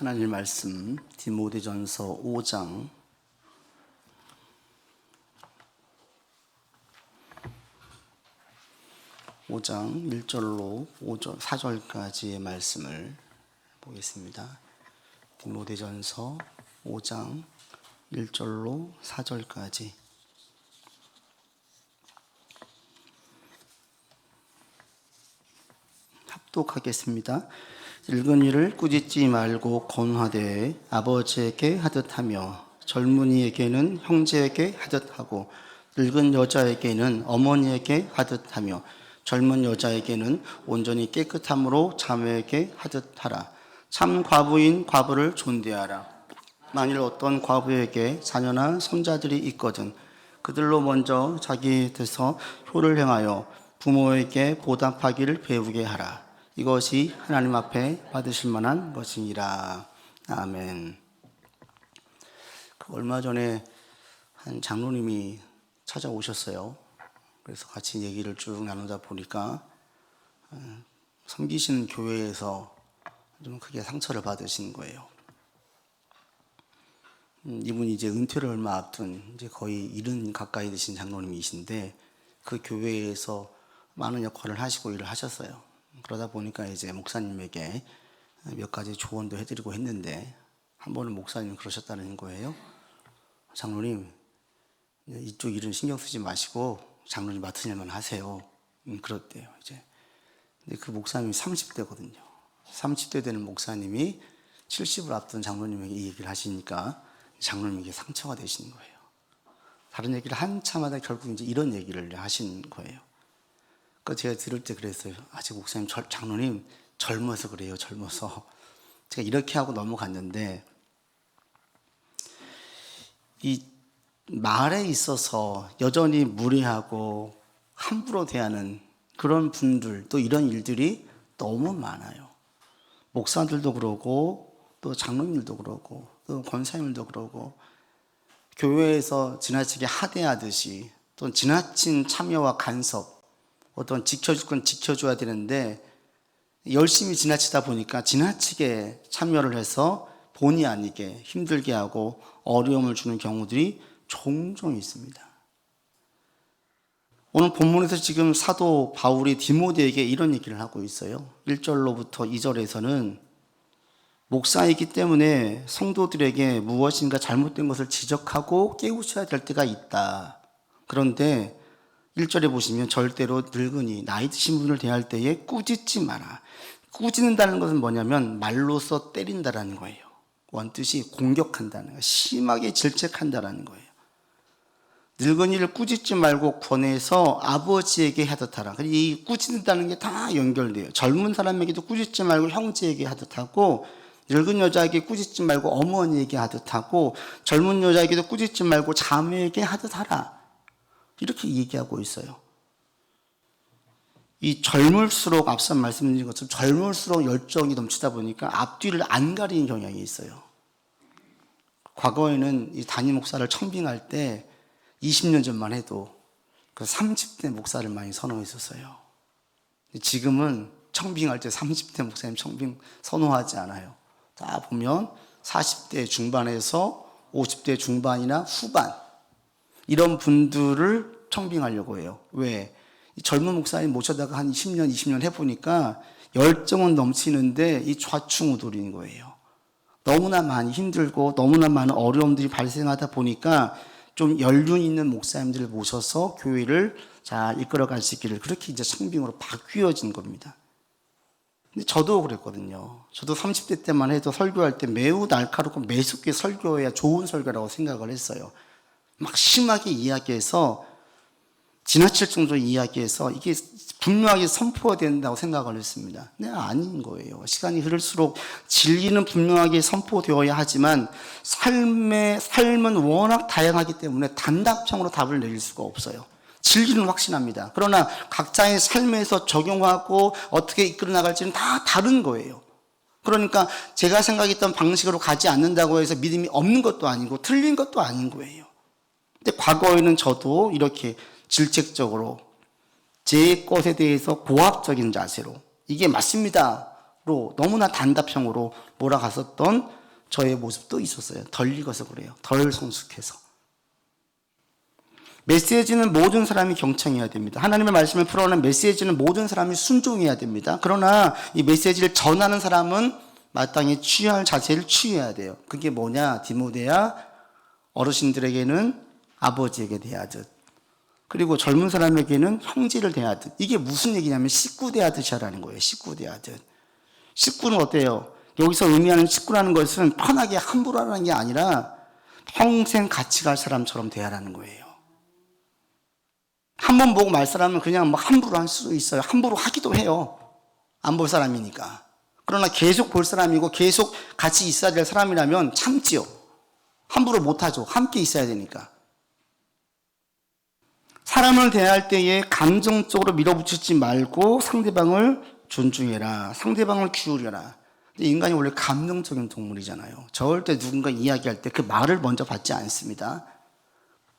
하나님 말씀 디모데전서 5장 1절로 4절까지의 말씀을 보겠습니다. 디모데전서 5장 1절로 4절까지. 합독하겠습니다. 읽은 일을 꾸짖지 말고 권하되 아버지에게 하듯 하며 젊은이에게는 형제에게 하듯 하고 늙은 여자에게는 어머니에게 하듯 하며 젊은 여자에게는 온전히 깨끗함으로 자매에게 하듯 하라. 참 과부인 과부를 존대하라. 만일 어떤 과부에게 자녀나 손자들이 있거든 그들로 먼저 자기 뜻에서 효를 행하여 부모에게 보답하기를 배우게 하라. 이것이 하나님 앞에 받으실 만한 것이니라. 아멘. 얼마 전에 한 장로님이 찾아오셨어요. 그래서 같이 얘기를 쭉 나누다 보니까 섬기시는 교회에서 좀 크게 상처를 받으신 거예요. 이분이 이제 은퇴를 얼마 앞둔 이제 거의 70 가까이 되신 장로님이신데 그 교회에서 많은 역할을 하시고 일을 하셨어요. 그러다 보니까 이제 목사님에게 몇 가지 조언도 해드리고 했는데 한 번은 목사님이 그러셨다는 거예요. 장로님, 이쪽 일은 신경 쓰지 마시고 장로님 맡은 일만 하세요. 그렇대요. 이제 근데 그 목사님이 30대거든요. 30대 되는 목사님이 70을 앞둔 장로님에게 이 얘기를 하시니까 장로님에게 상처가 되시는 거예요. 다른 얘기를 한참 하다 결국 이제 이런 얘기를 하신 거예요. 그 제가 들을 때 그랬어요. 아직 목사님, 장로님 젊어서 그래요. 젊어서. 제가 이렇게 하고 넘어갔는데 이 말에 있어서 여전히 무례하고 함부로 대하는 그런 분들, 또 이런 일들이 너무 많아요. 목사들도 그러고 또 장로님들도 그러고 또 권사님들도 그러고 교회에서 지나치게 하대하듯이 또 지나친 참여와 간섭, 어떤 지켜줄 건 지켜줘야 되는데 열심히 지나치다 보니까 지나치게 참여를 해서 본의 아니게 힘들게 하고 어려움을 주는 경우들이 종종 있습니다. 오늘 본문에서 지금 사도 바울이 디모데에게 이런 얘기를 하고 있어요. 1절로부터 2절에서는 목사이기 때문에 성도들에게 무엇인가 잘못된 것을 지적하고 깨우쳐야 될 때가 있다. 그런데 1절에 보시면 절대로 늙은이, 나이 드신 분을 대할 때에 꾸짖지 마라. 꾸짖는다는 것은 뭐냐면 말로써 때린다라는 거예요. 원뜻이 공격한다는 거예요. 심하게 질책한다라는 거예요. 늙은이를 꾸짖지 말고 권해서 아버지에게 하듯 하라. 이 꾸짖는다는 게 다 연결돼요. 젊은 사람에게도 꾸짖지 말고 형제에게 하듯 하고, 늙은 여자에게 꾸짖지 말고 어머니에게 하듯 하고, 젊은 여자에게도 꾸짖지 말고 자매에게 하듯 하라. 이렇게 얘기하고 있어요. 이 젊을수록 앞서 말씀드린 것처럼 젊을수록 열정이 넘치다 보니까 앞뒤를 안 가리는 경향이 있어요. 과거에는 이 담임 목사를 청빙할 때 20년 전만 해도 그 30대 목사를 많이 선호했었어요. 지금은 청빙할 때 30대 목사님 청빙 선호하지 않아요. 다 보면 40대 중반에서 50대 중반이나 후반 이런 분들을 청빙하려고 해요. 왜? 젊은 목사님 모셔다가 한 10년, 20년 해보니까 열정은 넘치는데 이 좌충우돌인 거예요. 너무나 많이 힘들고 너무나 많은 어려움들이 발생하다 보니까 좀 연륜 있는 목사님들을 모셔서 교회를 잘 이끌어갈 수 있기를 그렇게 이제 청빙으로 바뀌어진 겁니다. 근데 저도 그랬거든요. 저도 30대 때만 해도 설교할 때 매우 날카롭고 매섭게 설교해야 좋은 설교라고 생각을 했어요. 막 심하게 이야기해서 지나칠 정도로 이야기해서 이게 분명하게 선포가 된다고 생각을 했습니다. 근데 아닌 거예요. 시간이 흐를수록 진리는 분명하게 선포되어야 하지만 삶은 워낙 다양하기 때문에 단답형으로 답을 내릴 수가 없어요. 진리는 확신합니다. 그러나 각자의 삶에서 적용하고 어떻게 이끌어 나갈지는 다 다른 거예요. 그러니까 제가 생각했던 방식으로 가지 않는다고 해서 믿음이 없는 것도 아니고 틀린 것도 아닌 거예요. 근데 과거에는 저도 이렇게 질책적으로 제 것에 대해서 고압적인 자세로 이게 맞습니다 너무나 단답형으로 몰아갔었던 저의 모습도 있었어요. 덜 익어서 그래요. 덜 성숙해서. 메시지는 모든 사람이 경청해야 됩니다. 하나님의 말씀을 풀어오는 메시지는 모든 사람이 순종해야 됩니다. 그러나 이 메시지를 전하는 사람은 마땅히 취할 자세를 취해야 돼요. 그게 뭐냐? 디모데야, 어르신들에게는 아버지에게 대하듯, 그리고 젊은 사람에게는 형제를 대하듯. 이게 무슨 얘기냐면 식구 대하듯이 하라는 거예요. 식구 대하듯. 식구는 어때요? 여기서 의미하는 식구라는 것은 편하게 함부로 하라는 게 아니라 평생 같이 갈 사람처럼 대하라는 거예요. 한 번 보고 말 사람은 그냥 막 함부로 할 수도 있어요. 함부로 하기도 해요. 안 볼 사람이니까. 그러나 계속 볼 사람이고 계속 같이 있어야 될 사람이라면 참지요. 함부로 못하죠. 함께 있어야 되니까. 사람을 대할 때에 감정적으로 밀어붙이지 말고 상대방을 존중해라. 상대방을 기울여라. 근데 인간이 원래 감정적인 동물이잖아요. 절대 누군가 이야기할 때 그 말을 먼저 받지 않습니다.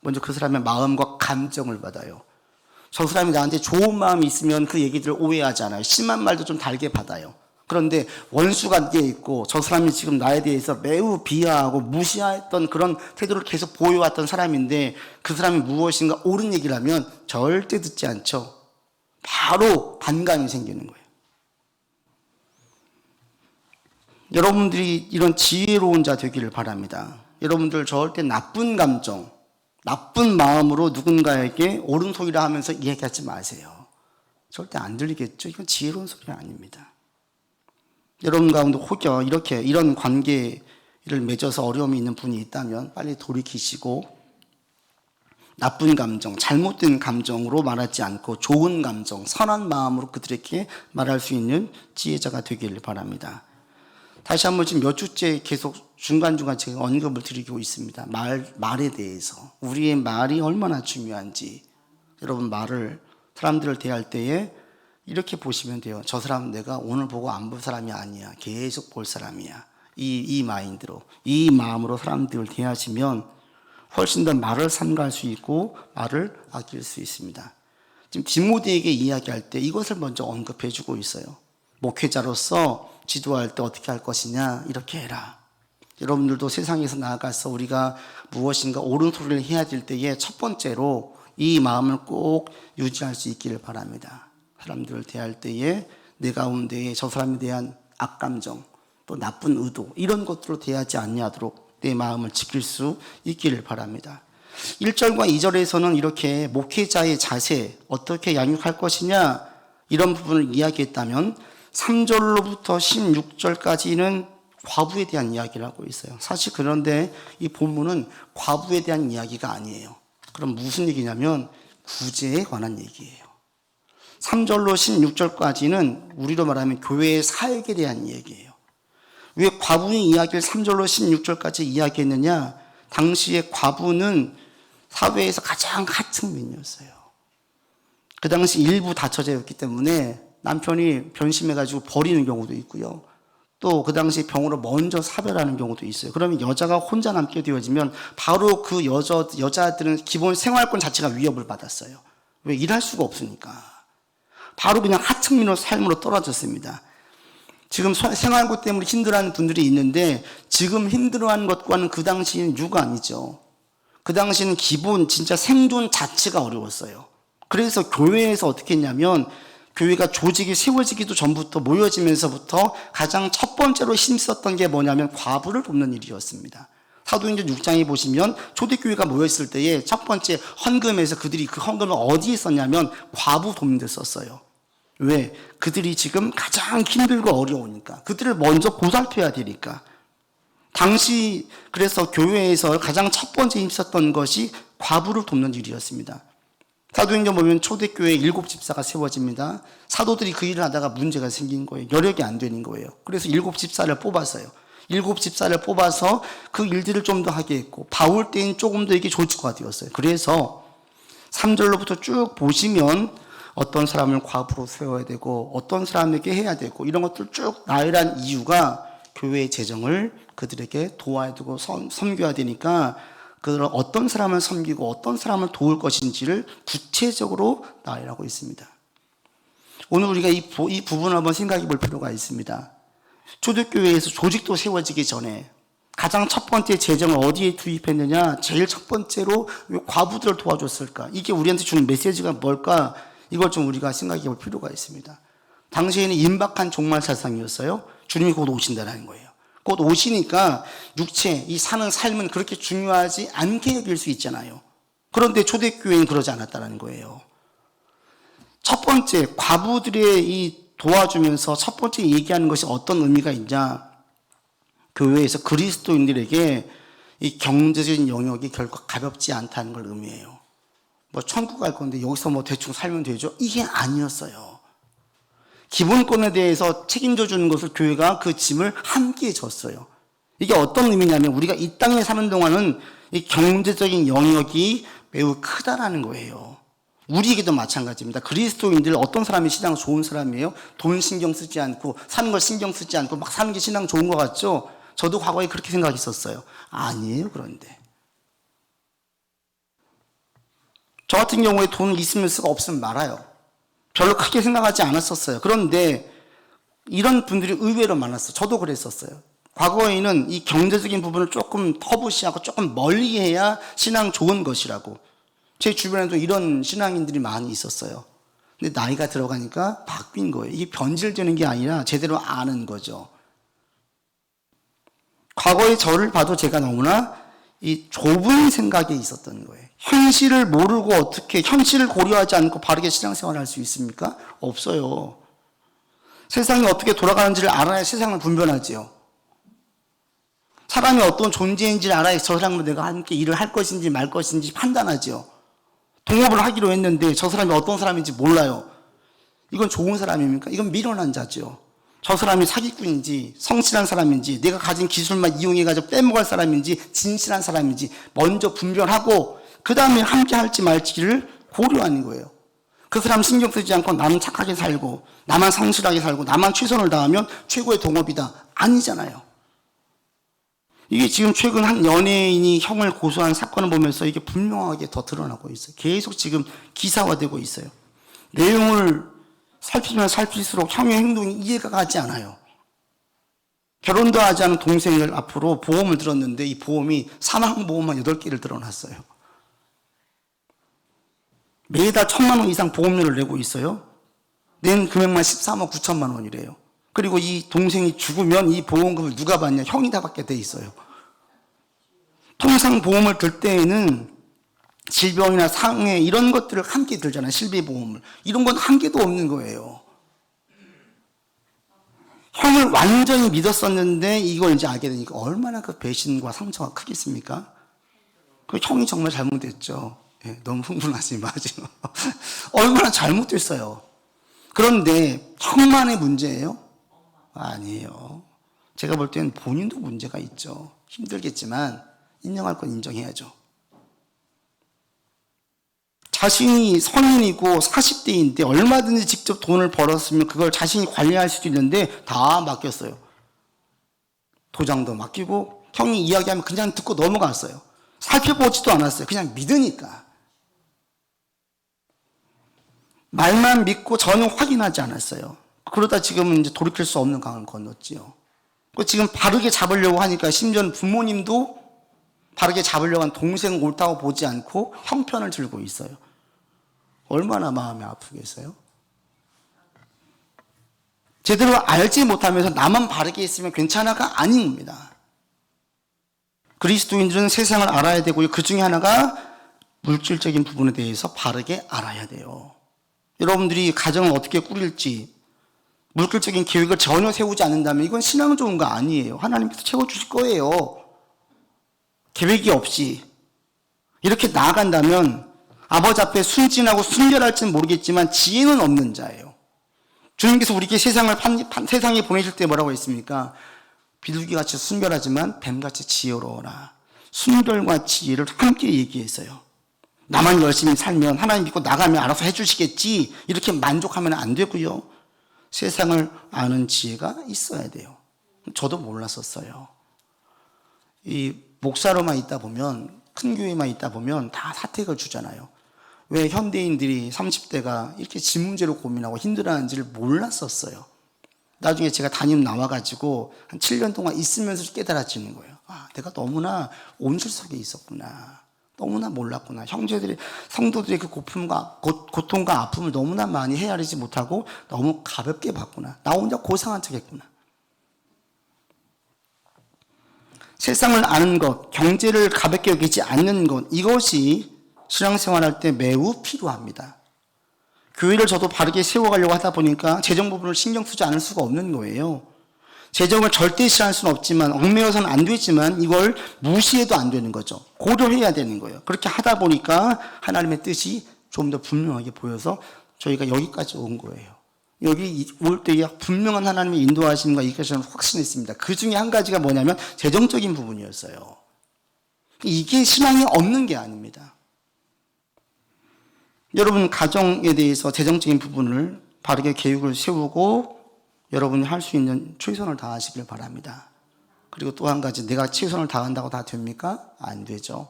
먼저 그 사람의 마음과 감정을 받아요. 저 사람이 나한테 좋은 마음이 있으면 그 얘기들을 오해하지 않아요. 심한 말도 좀 달게 받아요. 그런데 원수관계에 있고 저 사람이 지금 나에 대해서 매우 비하하고 무시했던 그런 태도를 계속 보여왔던 사람인데 그 사람이 무엇인가 옳은 얘기를 하면 절대 듣지 않죠. 바로 반감이 생기는 거예요. 여러분들이 이런 지혜로운 자 되기를 바랍니다. 여러분들 절대 나쁜 감정, 나쁜 마음으로 누군가에게 옳은 소리라 하면서 이야기하지 마세요. 절대 안 들리겠죠? 이건 지혜로운 소리가 아닙니다. 여러분 가운데 혹여 이런 관계를 맺어서 어려움이 있는 분이 있다면 빨리 돌이키시고 나쁜 감정, 잘못된 감정으로 말하지 않고 좋은 감정, 선한 마음으로 그들에게 말할 수 있는 지혜자가 되기를 바랍니다. 다시 한번 지금 몇 주째 계속 중간중간 제가 언급을 드리고 있습니다. 말에 대해서. 우리의 말이 얼마나 중요한지. 여러분 사람들을 대할 때에 이렇게 보시면 돼요. 저 사람은 내가 오늘 보고 안 볼 사람이 아니야. 계속 볼 사람이야. 이 마인드로, 이 마음으로 사람들을 대하시면 훨씬 더 말을 삼가할 수 있고 말을 아낄 수 있습니다. 지금 디모데에게 이야기할 때 이것을 먼저 언급해 주고 있어요. 목회자로서 지도할 때 어떻게 할 것이냐, 이렇게 해라. 여러분들도 세상에서 나아가서 우리가 무엇인가 옳은 소리를 해야 될 때에 첫 번째로 이 마음을 꼭 유지할 수 있기를 바랍니다. 사람들을 대할 때에 내 가운데에 저 사람에 대한 악감정, 또 나쁜 의도, 이런 것들로 대하지 않냐도록 내 마음을 지킬 수 있기를 바랍니다. 1절과 2절에서는 이렇게 목회자의 자세, 어떻게 양육할 것이냐, 이런 부분을 이야기했다면 3절로부터 16절까지는 과부에 대한 이야기를 하고 있어요. 사실 그런데 이 본문은 과부에 대한 이야기가 아니에요. 그럼 무슨 얘기냐면 구제에 관한 얘기예요. 3절로 16절까지는 우리로 말하면 교회의 사역에 대한 얘기예요. 왜 과부의 이야기를 3절로 16절까지 이야기했느냐? 당시에 과부는 사회에서 가장 하층민이었어요. 그 당시 일부 다처제였기 때문에 남편이 변심해가지고 버리는 경우도 있고요. 또 그 당시 병으로 먼저 사별하는 경우도 있어요. 그러면 여자가 혼자 남게 되어지면 바로 그 여자들은 기본 생활권 자체가 위협을 받았어요. 왜? 일할 수가 없으니까. 바로 그냥 하층민으로 삶으로 떨어졌습니다. 지금 생활고 때문에 힘들어하는 분들이 있는데 지금 힘들어하는 것과는 그 당시에는 유관이죠. 그 당시에는 기본 진짜 생존 자체가 어려웠어요. 그래서 교회에서 어떻게 했냐면 교회가 조직이 세워지기도 전부터 모여지면서부터 가장 첫 번째로 힘썼던 게 뭐냐면 과부를 돕는 일이었습니다. 사도행전 6장에 보시면 초대교회가 모였을 때에 첫 번째 헌금에서 그들이 그 헌금을 어디에 썼냐면 과부 돕는 데 썼어요. 왜? 그들이 지금 가장 힘들고 어려우니까. 그들을 먼저 보살펴야 되니까. 당시 그래서 교회에서 가장 첫 번째 힘썼던 것이 과부를 돕는 일이었습니다. 사도행전 보면 초대교회 7집사가 세워집니다. 사도들이 그 일을 하다가 문제가 생긴 거예요. 여력이 안 되는 거예요. 그래서 7집사를 뽑았어요. 7집사를 뽑아서 그 일들을 좀 더 하게 했고 바울 때는 조금 더 이게 조직화가 되었어요. 그래서 3절로부터 쭉 보시면 어떤 사람을 과부로 세워야 되고 어떤 사람에게 해야 되고 이런 것들 쭉 나열한 이유가 교회의 재정을 그들에게 도와야 되고 섬겨야 되니까 그들은 어떤 사람을 섬기고 어떤 사람을 도울 것인지를 구체적으로 나열하고 있습니다. 오늘 우리가 이 부분을 한번 생각해 볼 필요가 있습니다. 초대교회에서 조직도 세워지기 전에 가장 첫 번째 재정을 어디에 투입했느냐? 제일 첫 번째로 과부들을 도와줬을까? 이게 우리한테 주는 메시지가 뭘까? 이걸 좀 우리가 생각해 볼 필요가 있습니다. 당시에는 임박한 종말 세상이었어요. 주님이 곧 오신다는 거예요. 곧 오시니까 육체, 이 사는 삶은 그렇게 중요하지 않게 여길 수 있잖아요. 그런데 초대교회는 그러지 않았다는 거예요. 첫 번째, 과부들의 이 도와주면서 첫 번째 얘기하는 것이 어떤 의미가 있냐? 교회에서 그리스도인들에게 이 경제적인 영역이 결코 가볍지 않다는 걸 의미해요. 뭐 천국 갈 건데 여기서 뭐 대충 살면 되죠? 이게 아니었어요. 기본권에 대해서 책임져 주는 것을 교회가 그 짐을 함께 졌어요. 이게 어떤 의미냐면 우리가 이 땅에 사는 동안은 이 경제적인 영역이 매우 크다라는 거예요. 우리에게도 마찬가지입니다. 그리스도인들 어떤 사람이 신앙 좋은 사람이에요? 돈 신경 쓰지 않고 사는 걸 신경 쓰지 않고 막 사는 게 신앙 좋은 것 같죠? 저도 과거에 그렇게 생각했었어요. 아니에요. 그런데 저 같은 경우에 돈 있으면 쓰고 없으면 말아요. 별로 크게 생각하지 않았었어요. 그런데 이런 분들이 의외로 많았어요. 저도 그랬었어요. 과거에는 이 경제적인 부분을 조금 터부시하고 조금 멀리해야 신앙 좋은 것이라고. 제 주변에도 이런 신앙인들이 많이 있었어요. 근데 나이가 들어가니까 바뀐 거예요. 이게 변질되는 게 아니라 제대로 아는 거죠. 과거의 저를 봐도 제가 너무나 이 좁은 생각에 있었던 거예요. 현실을 모르고 어떻게 현실을 고려하지 않고 바르게 신앙생활을 할 수 있습니까? 없어요. 세상이 어떻게 돌아가는지를 알아야 세상을 분별하지요. 사람이 어떤 존재인지를 알아야 저 사람과 내가 함께 일을 할 것인지 말 것인지 판단하지요. 동업을 하기로 했는데 저 사람이 어떤 사람인지 몰라요. 이건 좋은 사람입니까? 이건 미련한 자죠. 저 사람이 사기꾼인지 성실한 사람인지 내가 가진 기술만 이용해가지고 빼먹을 사람인지 진실한 사람인지 먼저 분별하고 그 다음에 함께 할지 말지를 고려하는 거예요. 그 사람 신경 쓰지 않고 나는 착하게 살고 나만 성실하게 살고 나만 최선을 다하면 최고의 동업이다. 아니잖아요. 이게 지금 최근 한 연예인이 형을 고소한 사건을 보면서 이게 분명하게 더 드러나고 있어요. 계속 지금 기사화되고 있어요. 내용을 살피면 살필수록 형의 행동이 이해가 가지 않아요. 결혼도 하지 않은 동생을 앞으로 보험을 들었는데 이 보험이 사망보험만 8개를 들어놨어요. 매달 1,000만 원 이상 보험료를 내고 있어요. 낸 금액만 13억 9천만 원이래요. 그리고 이 동생이 죽으면 이 보험금을 누가 받냐? 형이 다 받게 돼 있어요. 통상 보험을 들 때에는 질병이나 상해 이런 것들을 함께 들잖아요. 실비보험을. 이런 건 한 개도 없는 거예요. 형을 완전히 믿었었는데 이걸 이제 알게 되니까 얼마나 그 배신과 상처가 크겠습니까? 그 형이 정말 잘못했죠. 예, 너무 흥분하지 마세요. 얼마나 잘못됐어요. 그런데 형만의 문제예요? 아니에요. 제가 볼 때는 본인도 문제가 있죠. 힘들겠지만 인정할 건 인정해야죠. 자신이 성인이고 40대인데 얼마든지 직접 돈을 벌었으면 그걸 자신이 관리할 수도 있는데 다 맡겼어요. 도장도 맡기고 형이 이야기하면 그냥 듣고 넘어갔어요. 살펴보지도 않았어요. 그냥 믿으니까. 말만 믿고 전혀 확인하지 않았어요. 그러다 지금은 이제 돌이킬 수 없는 강을 건넜지요. 지금 바르게 잡으려고 하니까 심지어는 부모님도 바르게 잡으려고 한 동생 옳다고 보지 않고 형편을 들고 있어요. 얼마나 마음이 아프겠어요? 제대로 알지 못하면서 나만 바르게 있으면 괜찮아가 아닙니다. 그리스도인들은 세상을 알아야 되고요. 그 중에 하나가 물질적인 부분에 대해서 바르게 알아야 돼요. 여러분들이 가정을 어떻게 꾸릴지 물질적인 계획을 전혀 세우지 않는다면 이건 신앙 좋은 거 아니에요. 하나님께서 채워주실 거예요. 계획이 없이 이렇게 나아간다면 아버지 앞에 순진하고 순결할지는 모르겠지만 지혜는 없는 자예요. 주님께서 우리에게 세상에 보내실 때 뭐라고 했습니까? 비둘기같이 순결하지만 뱀같이 지혜로워라. 순결과 지혜를 함께 얘기했어요. 나만 열심히 살면 하나님 믿고 나가면 알아서 해주시겠지 이렇게 만족하면 안 되고요. 세상을 아는 지혜가 있어야 돼요. 저도 몰랐었어요. 이 목사로만 있다 보면 큰 교회만 있다 보면 다 사택을 주잖아요. 왜 현대인들이 30대가 이렇게 집 문제로 고민하고 힘들어하는지를 몰랐었어요. 나중에 제가 담임 나와가지고 한 7년 동안 있으면서 깨달아지는 거예요. 아, 내가 너무나 온실 속에 있었구나. 너무나 몰랐구나. 형제들이, 성도들의 그 고통과 아픔을 너무나 많이 헤아리지 못하고 너무 가볍게 봤구나. 나 혼자 고상한 척 했구나. 세상을 아는 것, 경제를 가볍게 여기지 않는 것, 이것이 신앙생활할 때 매우 필요합니다. 교회를 저도 바르게 세워가려고 하다 보니까 재정 부분을 신경 쓰지 않을 수가 없는 거예요. 재정을 절대 싫어할 수는 없지만, 얽매여서는 안 되지만 이걸 무시해도 안 되는 거죠. 고려해야 되는 거예요. 그렇게 하다 보니까 하나님의 뜻이 좀 더 분명하게 보여서 저희가 여기까지 온 거예요. 여기 올 때 분명한 하나님의 인도하심과 이것을 저는 확신했습니다. 그 중에 한 가지가 뭐냐면 재정적인 부분이었어요. 이게 신앙이 없는 게 아닙니다. 여러분 가정에 대해서 재정적인 부분을 바르게 계획을 세우고 여러분이 할 수 있는 최선을 다하시길 바랍니다. 그리고 또 한 가지, 내가 최선을 다한다고 다 됩니까? 안 되죠.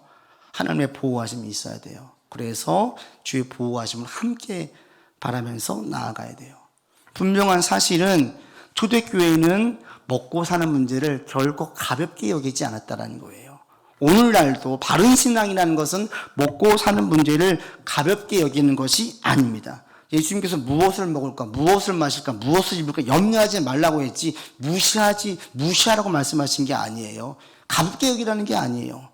하나님의 보호하심이 있어야 돼요. 그래서 주의 보호하심을 함께 바라면서 나아가야 돼요. 분명한 사실은 초대교회는 먹고 사는 문제를 결코 가볍게 여기지 않았다는 거예요. 오늘날도 바른 신앙이라는 것은 먹고 사는 문제를 가볍게 여기는 것이 아닙니다. 예수님께서 무엇을 먹을까, 무엇을 마실까, 무엇을 입을까 염려하지 말라고 했지 무시하라고 말씀하신 게 아니에요. 가볍게 여기라는 게 아니에요.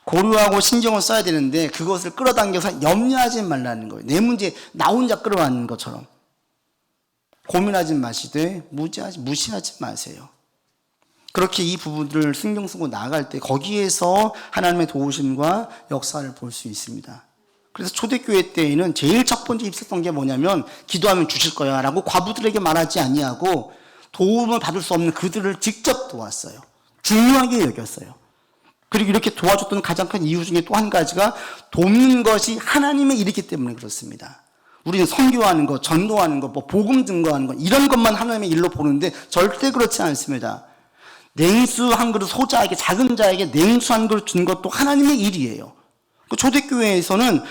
고려하고 신경을 써야 되는데 그것을 끌어당겨서 염려하지 말라는 거예요. 내 문제 나 혼자 끌어안는 것처럼. 고민하지 마시되 무시하지 마세요. 그렇게 이 부분들을 신경 쓰고 나아갈 때 거기에서 하나님의 도우심과 역사를 볼 수 있습니다. 그래서 초대교회 때에는 제일 첫 번째 있었던 게 뭐냐면 기도하면 주실 거야 라고 과부들에게 말하지 아니하고 도움을 받을 수 없는 그들을 직접 도왔어요. 중요하게 여겼어요. 그리고 이렇게 도와줬던 가장 큰 이유 중에 또 한 가지가 돕는 것이 하나님의 일이기 때문에 그렇습니다. 우리는 선교하는 것, 전도하는 것, 복음 증거하는 것 이런 것만 하나님의 일로 보는데 절대 그렇지 않습니다. 냉수 한 그릇 소자에게 작은 자에게 냉수 한 그릇 준 것도 하나님의 일이에요. 그 초대교회에서는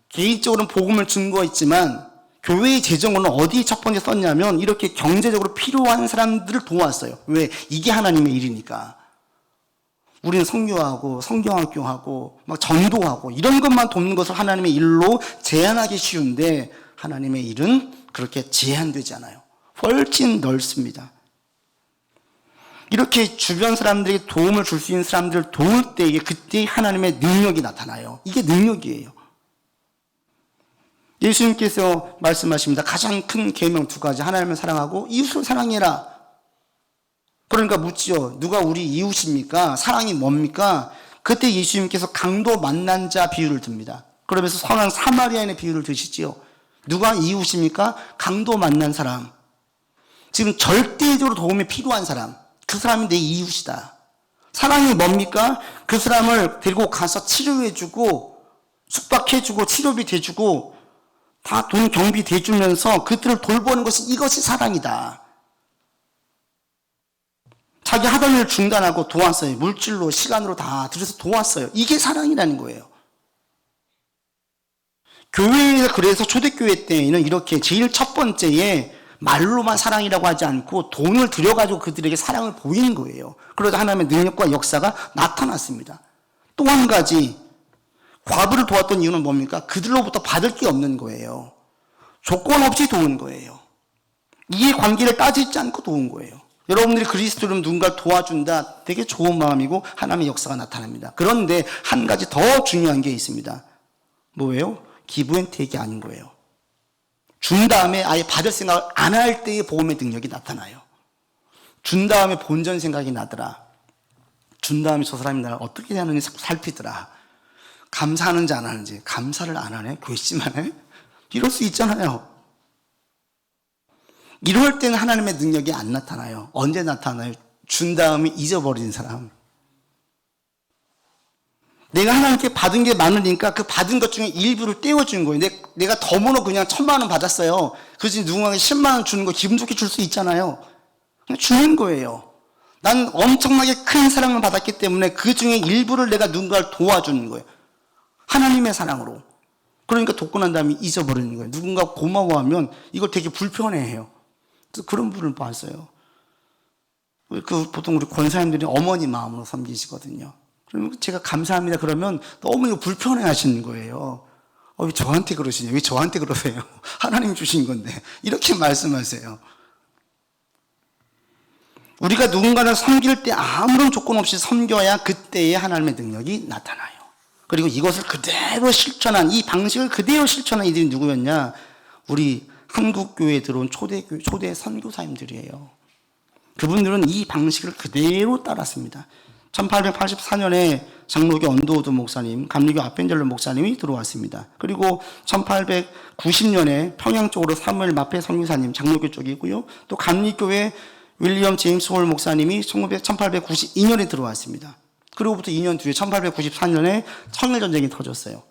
개인적으로는 복음을 증거했지만 교회의 재정은 어디 첫 번째 썼냐면 이렇게 경제적으로 필요한 사람들을 도왔어요. 왜? 이게 하나님의 일이니까. 우리는 선교하고 성경학교하고 막 전도하고 이런 것만 돕는 것을 하나님의 일로 제한하기 쉬운데 하나님의 일은 그렇게 제한되지 않아요. 훨씬 넓습니다. 이렇게 주변 사람들에게 도움을 줄 수 있는 사람들을 도울 때에 그때 하나님의 능력이 나타나요. 이게 능력이에요. 예수님께서 말씀하십니다. 가장 큰 계명 두 가지. 하나님을 사랑하고 이웃을 사랑해라. 그러니까 묻지요. 누가 우리 이웃입니까? 사랑이 뭡니까? 그때 예수님께서 강도 만난 자 비유를 듭니다. 그러면서 선한 사마리아인의 비유를 드시지요. 누가 이웃입니까? 강도 만난 사람. 지금 절대적으로 도움이 필요한 사람. 그 사람이 내 이웃이다. 사랑이 뭡니까? 그 사람을 데리고 가서 치료해주고 숙박해주고 치료비 대주고 다 돈 경비 대주면서 그들을 돌보는 것이 이것이 사랑이다. 자기 하던 일을 중단하고 도왔어요. 물질로 시간으로 다 들여서 도왔어요. 이게 사랑이라는 거예요. 교회에서 그래서 초대교회 때에는 이렇게 제일 첫 번째에 말로만 사랑이라고 하지 않고 돈을 들여가지고 그들에게 사랑을 보이는 거예요. 그러다 하나님의 능력과 역사가 나타났습니다. 또 한 가지 과부를 도왔던 이유는 뭡니까? 그들로부터 받을 게 없는 거예요. 조건 없이 도운 거예요. 이해 관계를 따지지 않고 도운 거예요. 여러분들이 그리스도를 누군가를 도와준다 되게 좋은 마음이고 하나님의 역사가 나타납니다. 그런데 한 가지 더 중요한 게 있습니다. 뭐예요? 기브앤테이크가 아닌 거예요. 준 다음에 아예 받을 생각을 안 할 때의 복음의 능력이 나타나요. 준 다음에 본전 생각이 나더라. 준 다음에 저 사람이 나를 어떻게 하는지 살피더라. 감사하는지 안 하는지. 감사를 안 하네? 괘씸하네? 이럴 수 있잖아요. 이럴 때는 하나님의 능력이 안 나타나요. 언제 나타나요? 준 다음에 잊어버린 사람. 내가 하나님께 받은 게 많으니까 그 받은 것 중에 일부를 떼어주는 거예요. 내가 덤으로 그냥 1,000만 원 받았어요. 그래서 누군가에게 10만 원 주는 거 기분 좋게 줄 수 있잖아요. 그냥 주는 거예요. 난 엄청나게 큰 사랑을 받았기 때문에 그 중에 일부를 내가 누군가를 도와주는 거예요. 하나님의 사랑으로. 그러니까 돕고 난 다음에 잊어버리는 거예요. 누군가 고마워하면 이걸 되게 불편해해요. 그런 분을 봤어요. 보통 우리 권사님들이 어머니 마음으로 섬기시거든요. 그러면 제가 감사합니다 그러면 너무 이거 불편해 하시는 거예요. 왜 저한테 그러시냐? 왜 저한테 그러세요? 하나님 주신 건데. 이렇게 말씀하세요. 우리가 누군가를 섬길 때 아무런 조건 없이 섬겨야 그때의 하나님의 능력이 나타나요. 그리고 이것을 그대로 실천한, 이 방식을 그대로 실천한 이들이 누구였냐? 우리 한국교회에 들어온 초대 선교사님들이에요. 그분들은 이 방식을 그대로 따랐습니다. 1884년에 장로교 언더우드 목사님, 감리교 아펜젤러 목사님이 들어왔습니다. 그리고 1890년에 평양 쪽으로 사무엘 마페 선교사님, 장로교 쪽이고요. 또 감리교회 윌리엄 제임스 홀 목사님이 1892년에 들어왔습니다. 그리고부터 2년 뒤에 1894년에 청일전쟁이 터졌어요.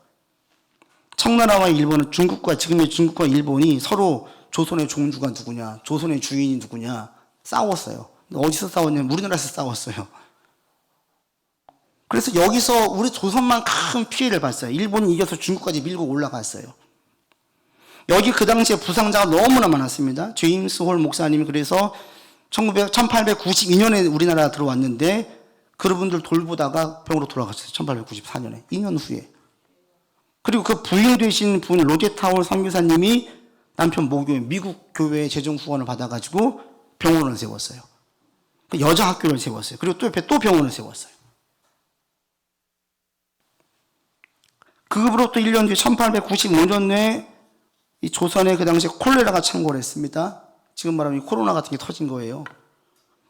청나라와 일본은 지금의 중국과 일본이 서로 조선의 종주가 누구냐, 조선의 주인이 누구냐 싸웠어요. 어디서 싸웠냐면 우리나라에서 싸웠어요. 그래서 여기서 우리 조선만 큰 피해를 봤어요. 일본이 이겨서 중국까지 밀고 올라갔어요. 여기 그 당시에 부상자가 너무나 많았습니다. 제임스 홀 목사님이 그래서 1892년에 우리나라 들어왔는데 그분들 돌보다가 병으로 돌아갔어요. 1894년에. 2년 후에. 그리고 그 부인 되신 분 로제타 홀 선교사님이 남편 모교회 미국 교회의 재정 후원을 받아가지고 병원을 세웠어요. 여자 학교를 세웠어요. 그리고 또 옆에 또 병원을 세웠어요. 그로부터 1년 뒤에 1895년에 이 조선에 그 당시에 콜레라가 창궐을 했습니다. 지금 말하면 코로나 같은 게 터진 거예요.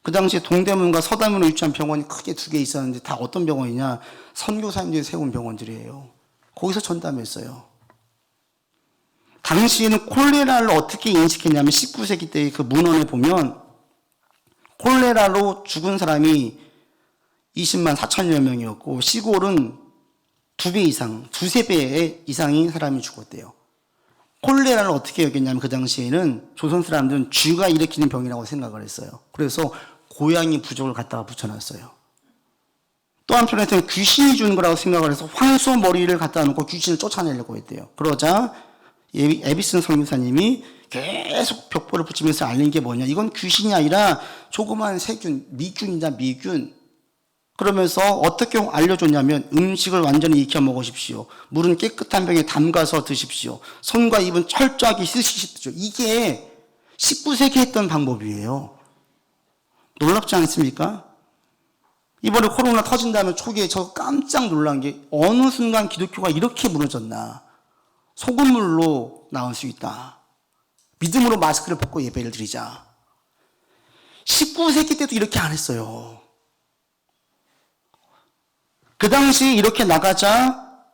그 당시에 동대문과 서대문으로 위치한 병원이 크게 2개 있었는데 다 어떤 병원이냐? 선교사님들이 세운 병원들이에요. 거기서 전담했어요. 당시에는 콜레라를 어떻게 인식했냐면 19세기 때 그 문헌에 보면 콜레라로 죽은 사람이 20만 4천여 명이었고 시골은 2배 이상, 2~3배 이상의 사람이 죽었대요. 콜레라를 어떻게 여겼냐면 그 당시에는 조선 사람들은 쥐가 일으키는 병이라고 생각을 했어요. 그래서 고양이 부족을 갖다가 붙여놨어요. 또 한편에서는 귀신이 주는 거라고 생각을 해서 황소 머리를 갖다 놓고 귀신을 쫓아내려고 했대요. 그러자 에비슨 선교사님이 계속 벽보를 붙이면서 알린 게 뭐냐? 이건 귀신이 아니라 조그만 세균, 미균이다, 미균. 그러면서 어떻게 알려줬냐면 음식을 완전히 익혀 먹으십시오. 물은 깨끗한 병에 담가서 드십시오. 손과 입은 철저하게 씻으십시오. 이게 19세기에 했던 방법이에요. 놀랍지 않습니까? 이번에 코로나 터진 다음에 초기에 저 깜짝 놀란 게 어느 순간 기독교가 이렇게 무너졌나. 소금물로 나올 수 있다. 믿음으로 마스크를 벗고 예배를 드리자. 19세기 때도 이렇게 안 했어요. 그 당시 이렇게 나가자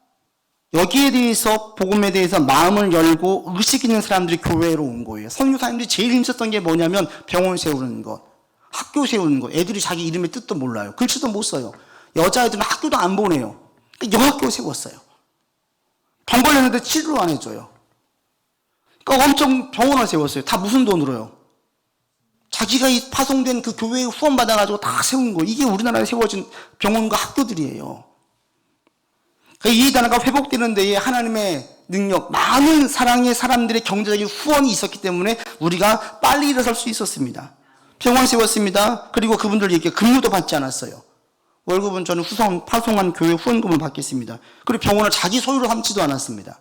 여기에 대해서 복음에 대해서 마음을 열고 의식 있는 사람들이 교회로 온 거예요. 선교사님들이 제일 힘썼던 게 뭐냐면 병원 세우는 것, 학교 세우는 것. 애들이 자기 이름의 뜻도 몰라요. 글씨도 못 써요. 여자애들은 학교도 안 보내요. 여학교 세웠어요. 병 걸렸는데 치료를 안 해줘요. 그러니까 엄청 병원을 세웠어요. 다 무슨 돈으로요? 자기가 이 파송된 그 교회에 후원 받아가지고 다 세운 거예요. 이게 우리나라에 세워진 병원과 학교들이에요. 그러니까 이 나라가 회복되는 데에 하나님의 능력, 많은 사랑의 사람들의 경제적인 후원이 있었기 때문에 우리가 빨리 일어설 수 있었습니다. 병원 세웠습니다. 그리고 그분들에게 근무도 받지 않았어요. 월급은 저는 파송한 교회 후원금을 받겠습니다. 그리고 병원을 자기 소유로 삼지도 않았습니다.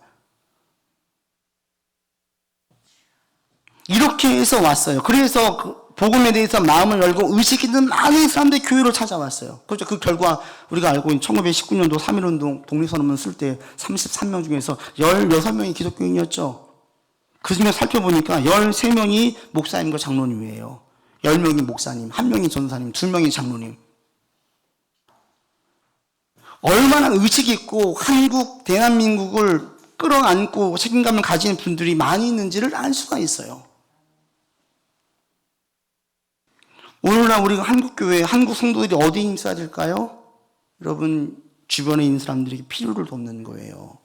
이렇게 해서 왔어요. 그래서 그 복음에 대해서 마음을 열고 의식 있는 많은 사람들이 교회로 찾아왔어요. 그렇죠. 그 결과 우리가 알고 있는 1919년도 3.1운동 독립선언문 쓸 때 33명 중에서 16명이 기독교인이었죠. 그 중에 살펴보니까 13명이 목사님과 장로님이에요. 10명이 목사님, 1명이 전사님, 2명이 장로님. 얼마나 의식 있고 한국, 대한민국을 끌어안고 책임감을 가진 분들이 많이 있는지를 알 수가 있어요. 오늘날 우리가 한국교회, 한국 성도들이 어디에 힘써야 될까요? 여러분 주변에 있는 사람들에게 필요를 돕는 거예요.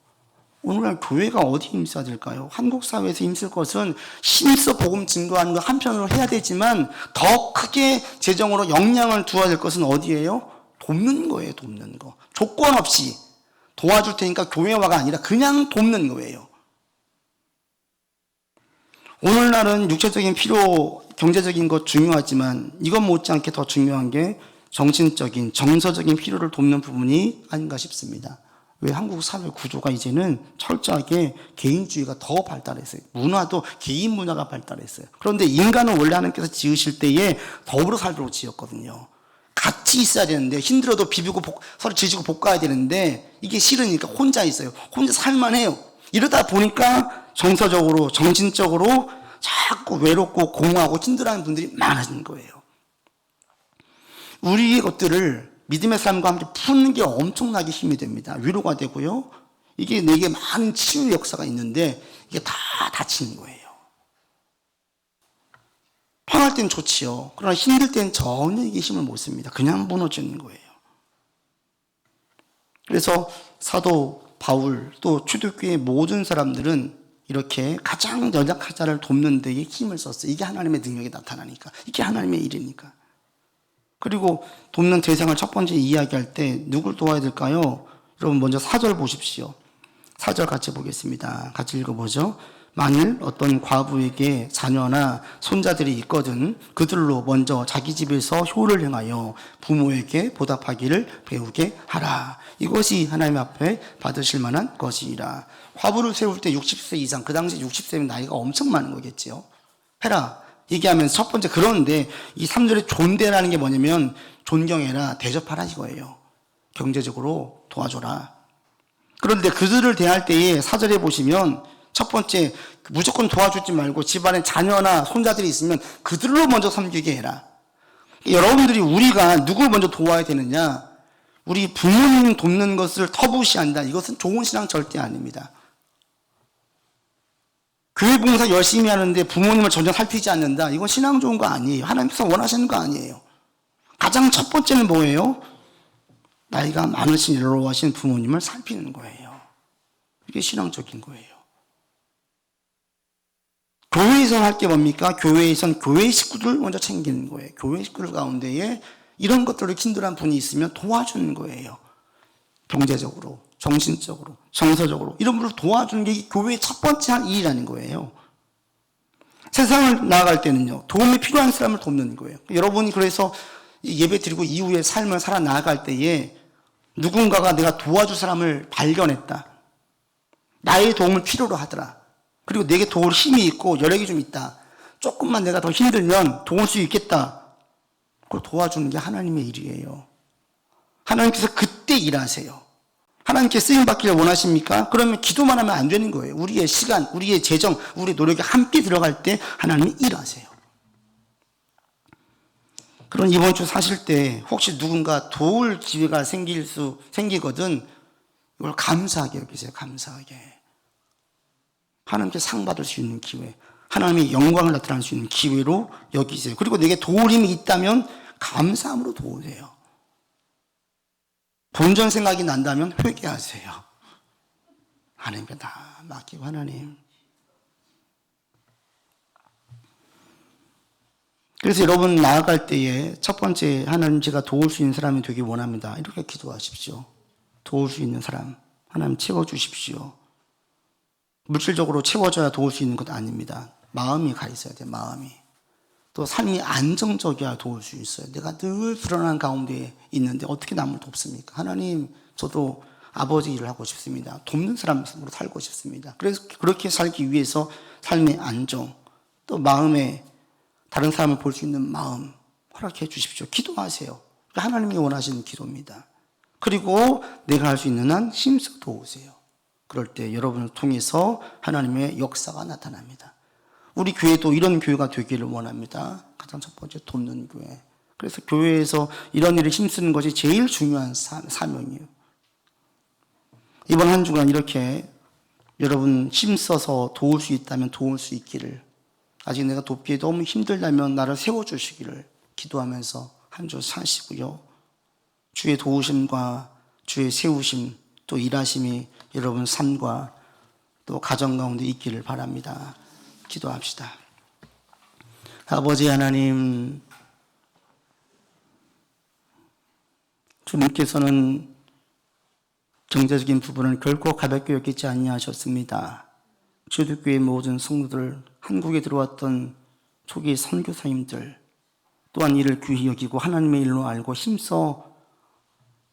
오늘날 교회가 어디에 힘써야 될까요? 한국 사회에서 힘쓸 것은 힘써 복음 증거하는 거 한편으로 해야 되지만 더 크게 재정으로 역량을 두어야 될 것은 어디예요? 돕는 거예요. 돕는 거. 조건 없이 도와줄 테니까 교회화가 아니라 그냥 돕는 거예요. 오늘날은 육체적인 필요 경제적인 것 중요하지만 이것 못지않게 더 중요한 게 정신적인, 정서적인 필요를 돕는 부분이 아닌가 싶습니다. 왜 한국 사회 구조가 이제는 철저하게 개인주의가 더 발달했어요. 문화도 개인 문화가 발달했어요. 그런데 인간은 원래 하나님께서 지으실 때에 더불어 살도록 지었거든요. 같이 있어야 되는데 힘들어도 비비고 서로 지지고 볶아야 되는데 이게 싫으니까 혼자 있어요. 혼자 살만해요. 이러다 보니까 정서적으로, 정신적으로 자꾸 외롭고 공허하고 힘들어하는 분들이 많아지는 거예요. 우리의 것들을 믿음의 삶과 함께 푸는 게 엄청나게 힘이 됩니다. 위로가 되고요. 이게 내게 많은 치유의 역사가 있는데 이게 다 다치는 거예요. 편할 땐 좋지요. 그러나 힘들 땐 전혀 이게 힘을 못 씁니다. 그냥 무너지는 거예요. 그래서 사도 바울 또 초대교회의 모든 사람들은 이렇게 가장 연약한 자를 돕는 데에 힘을 썼어요. 이게 하나님의 능력이 나타나니까. 이게 하나님의 일이니까. 그리고 돕는 대상을 첫 번째 이야기할 때 누굴 도와야 될까요? 여러분 먼저 4절 보십시오. 4절 같이 보겠습니다. 같이 읽어보죠. 만일 어떤 과부에게 자녀나 손자들이 있거든 그들로 먼저 자기 집에서 효를 행하여 부모에게 보답하기를 배우게 하라. 이것이 하나님 앞에 받으실 만한 것이라. 과부를 세울 때 60세 이상, 그 당시 60세면 나이가 엄청 많은 거겠지요. 해라 얘기하면서 첫 번째, 그런데 이 3절의 존대라는 게 뭐냐면 존경해라, 대접하라 이거예요. 경제적으로 도와줘라. 그런데 그들을 대할 때에 4절에 보시면 첫 번째, 무조건 도와주지 말고 집안에 자녀나 손자들이 있으면 그들로 먼저 섬기게 해라. 여러분들이 우리가 누굴 먼저 도와야 되느냐? 우리 부모님 돕는 것을 터부시한다. 이것은 좋은 신앙 절대 아닙니다. 교회 봉사 열심히 하는데 부모님을 전혀 살피지 않는다. 이건 신앙 좋은 거 아니에요. 하나님께서 원하시는 거 아니에요. 가장 첫 번째는 뭐예요? 나이가 많으신 어려워하신 부모님을 살피는 거예요. 이게 신앙적인 거예요. 교회에서는 할 게 뭡니까? 교회에선 교회 식구들 먼저 챙기는 거예요. 교회 식구들 가운데에 이런 것들을 힘들어한 분이 있으면 도와주는 거예요. 경제적으로, 정신적으로, 정서적으로 이런 분을 도와주는 게 교회의 첫 번째 한 일이라는 거예요. 세상을 나아갈 때는요, 도움이 필요한 사람을 돕는 거예요. 여러분이 그래서 예배 드리고 이후에 삶을 살아 나아갈 때에 누군가가 내가 도와줄 사람을 발견했다. 나의 도움을 필요로 하더라. 그리고 내게 도울 힘이 있고 여력이 좀 있다. 조금만 내가 더 힘들면 도울 수 있겠다. 그걸 도와주는 게 하나님의 일이에요. 하나님께서 그때 일하세요. 하나님께 쓰임받기를 원하십니까? 그러면 기도만 하면 안 되는 거예요. 우리의 시간, 우리의 재정, 우리의 노력이 함께 들어갈 때 하나님이 일하세요. 그럼 이번 주 사실 때 혹시 누군가 도울 기회가 생기거든 이걸 감사하게 여기세요. 감사하게. 하나님께 상 받을 수 있는 기회, 하나님의 영광을 나타낼 수 있는 기회로 여기세요. 그리고 내게 도울 힘이 있다면 감사함으로 도우세요. 본전 생각이 난다면 회개하세요. 하나님께 다 맡기고 하나님. 그래서 여러분 나아갈 때에 첫 번째 하나님 제가 도울 수 있는 사람이 되기 원합니다. 이렇게 기도하십시오. 도울 수 있는 사람 하나님 채워주십시오. 물질적으로 채워져야 도울 수 있는 것 아닙니다. 마음이 가 있어야 돼요. 마음이. 또 삶이 안정적이어야 도울 수 있어요. 내가 늘 불안한 가운데 있는데 어떻게 남을 돕습니까? 하나님, 저도 아버지 일을 하고 싶습니다. 돕는 사람으로 살고 싶습니다. 그래서 그렇게 살기 위해서 삶의 안정, 또 마음에 다른 사람을 볼 수 있는 마음 허락해 주십시오. 기도하세요. 하나님이 원하시는 기도입니다. 그리고 내가 할 수 있는 한 힘써 도우세요. 그럴 때 여러분을 통해서 하나님의 역사가 나타납니다. 우리 교회도 이런 교회가 되기를 원합니다. 가장 첫 번째 돕는 교회. 그래서 교회에서 이런 일을 힘쓰는 것이 제일 중요한 사명이에요. 이번 한 주간 이렇게 여러분 힘써서 도울 수 있다면 도울 수 있기를, 아직 내가 돕기에 너무 힘들다면 나를 세워주시기를 기도하면서 한 주 사시고요. 주의 도우심과 주의 세우심 또 일하심이 여러분 삶과 또 가정 가운데 있기를 바랍니다. 기도합시다. 아버지 하나님, 주님께서는 경제적인 부분을 결코 가볍게 여기지 아니하셨습니다. 초대교회 모든 성도들, 한국에 들어왔던 초기 선교사님들 또한 이를 귀히 여기고 하나님의 일로 알고 힘써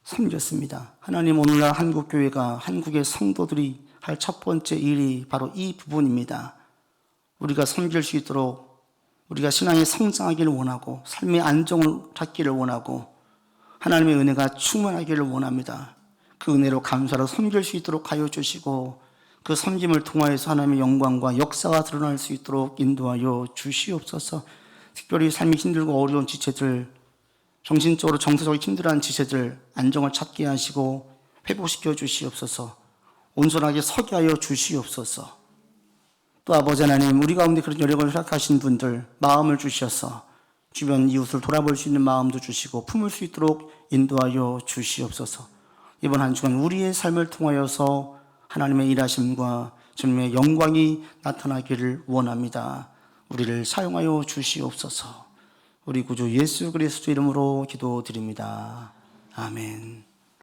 섬겼습니다. 하나님, 오늘날 한국교회가, 한국의 성도들이 할 첫 번째 일이 바로 이 부분입니다. 우리가 섬길 수 있도록, 우리가 신앙이 성장하기를 원하고 삶의 안정을 찾기를 원하고 하나님의 은혜가 충만하기를 원합니다. 그 은혜로 감사로 섬길 수 있도록 하여 주시고 그 섬김을 통하여서 하나님의 영광과 역사가 드러날 수 있도록 인도하여 주시옵소서. 특별히 삶이 힘들고 어려운 지체들, 정신적으로 정서적으로 힘들어하는 지체들 안정을 찾게 하시고 회복시켜 주시옵소서. 온전하게 서게 하여 주시옵소서. 또 아버지 하나님, 우리 가운데 그런 여력을 허락하신 분들 마음을 주셔서 주변 이웃을 돌아볼 수 있는 마음도 주시고 품을 수 있도록 인도하여 주시옵소서. 이번 한 주간 우리의 삶을 통하여서 하나님의 일하심과 주님의 영광이 나타나기를 원합니다. 우리를 사용하여 주시옵소서. 우리 구주 예수 그리스도 이름으로 기도드립니다. 아멘.